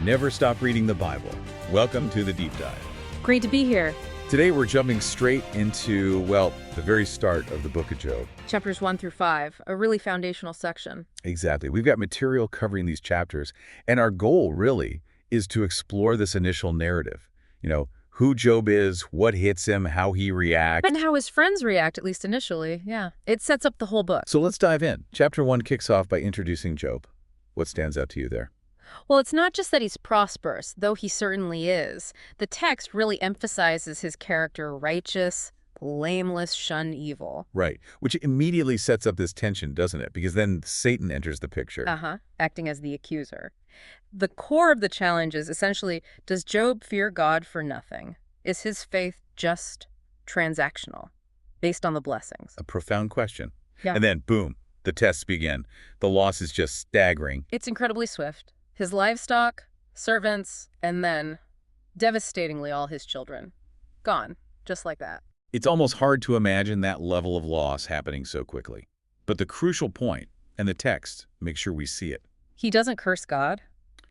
Never stop reading the Bible. Welcome to the Deep Dive. Great to be here. Today we're jumping straight into, well, the very start of the book of Job. Chapters 1 through 5, a really foundational section. Exactly. We've got material covering these chapters, and our goal really is to explore this initial narrative. Who Job is, what hits him, how he reacts. And how his friends react, at least initially, yeah. It sets up the whole book. So let's dive in. Chapter 1 kicks off by introducing Job. What stands out to you there? Well, it's not just that he's prosperous, though he certainly is. The text really emphasizes his character righteous, blameless, shun evil. Right, which immediately sets up this tension, doesn't it? Because then Satan enters the picture. Acting as the accuser. The core of the challenge is essentially, does Job fear God for nothing? Is his faith just transactional, based on the blessings? A profound question. Yeah. And then, boom, the tests begin. The loss is just staggering. It's incredibly swift. His livestock, servants, and then, devastatingly, all his children. Gone, just like that. It's almost hard to imagine that level of loss happening so quickly. But the crucial point, and the text, make sure we see it. He doesn't curse God.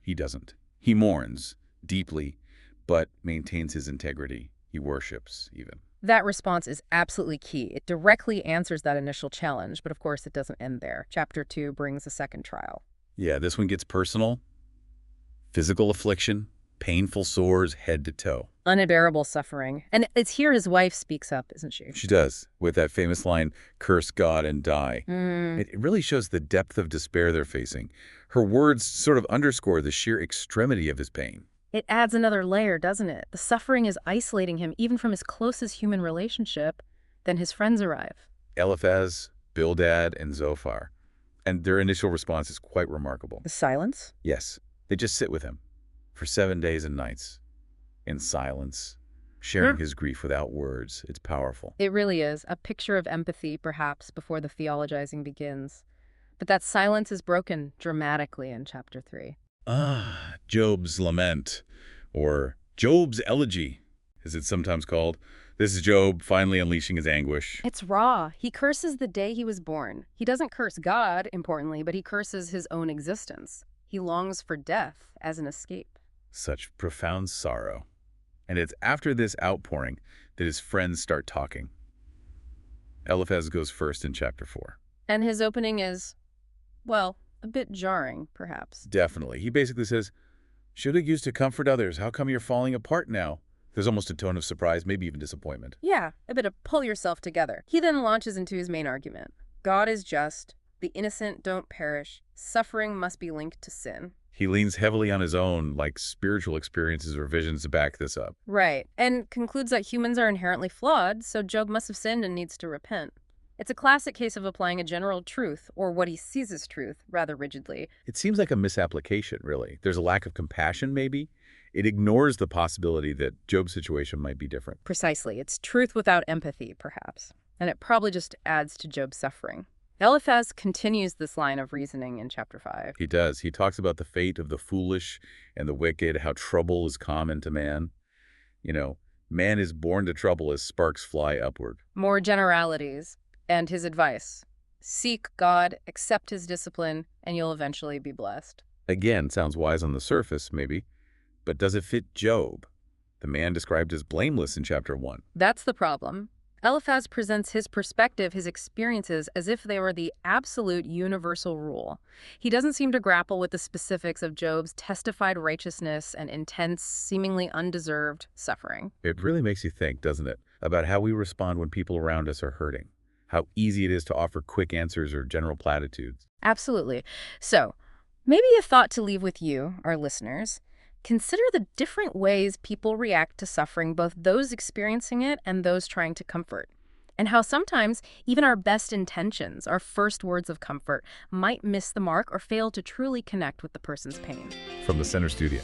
He doesn't. He mourns deeply, but maintains his integrity. He worships, even. That response is absolutely key. It directly answers that initial challenge, but of course it doesn't end there. Chapter 2 brings a second trial. Yeah, this one gets personal. Physical affliction, painful sores head to toe. Unbearable suffering. And it's here his wife speaks up, isn't she? She does, with that famous line, curse God and die. It really shows the depth of despair they're facing. Her words sort of underscore the sheer extremity of his pain. It adds another layer, doesn't it? The suffering is isolating him even from his closest human relationship. Then his friends arrive. Eliphaz, Bildad, and Zophar. And their initial response is quite remarkable. The silence? Yes. They just sit with him for 7 days and nights in silence, sharing his grief without words. It's powerful. It really is. A picture of empathy, perhaps, before the theologizing begins. But that silence is broken dramatically in chapter 3. Job's lament, or Job's elegy, as it's sometimes called. This is Job finally unleashing his anguish. It's raw. He curses the day he was born. He doesn't curse God, importantly, but he curses his own existence. He longs for death as an escape. Such profound sorrow. And it's after this outpouring that his friends start talking. Eliphaz goes first in chapter 4. And his opening is, well, a bit jarring, perhaps. Definitely. He basically says, should have used to comfort others. How come you're falling apart now? There's almost a tone of surprise, maybe even disappointment. Yeah, a bit of pull yourself together. He then launches into his main argument. God is just. The innocent don't perish. Suffering must be linked to sin. He leans heavily on his own, spiritual experiences or visions to back this up. Right, and concludes that humans are inherently flawed, so Job must have sinned and needs to repent. It's a classic case of applying a general truth, or what he sees as truth, rather rigidly. It seems like a misapplication, really. There's a lack of compassion, maybe. It ignores the possibility that Job's situation might be different. Precisely. It's truth without empathy, perhaps. And it probably just adds to Job's suffering. Eliphaz continues this line of reasoning in chapter 5. He does. He talks about the fate of the foolish and the wicked, how trouble is common to man. Man is born to trouble as sparks fly upward. More generalities. And his advice. Seek God, accept his discipline, and you'll eventually be blessed. Again, sounds wise on the surface, maybe. But does it fit Job, the man described as blameless in chapter 1? That's the problem. Eliphaz presents his perspective, his experiences, as if they were the absolute universal rule. He doesn't seem to grapple with the specifics of Job's testified righteousness and intense, seemingly undeserved suffering. It really makes you think, doesn't it, about how we respond when people around us are hurting. How easy it is to offer quick answers or general platitudes. Absolutely. So, maybe a thought to leave with you, our listeners. Consider the different ways people react to suffering, both those experiencing it and those trying to comfort. And how sometimes even our best intentions, our first words of comfort, might miss the mark or fail to truly connect with the person's pain. From the Center Studio.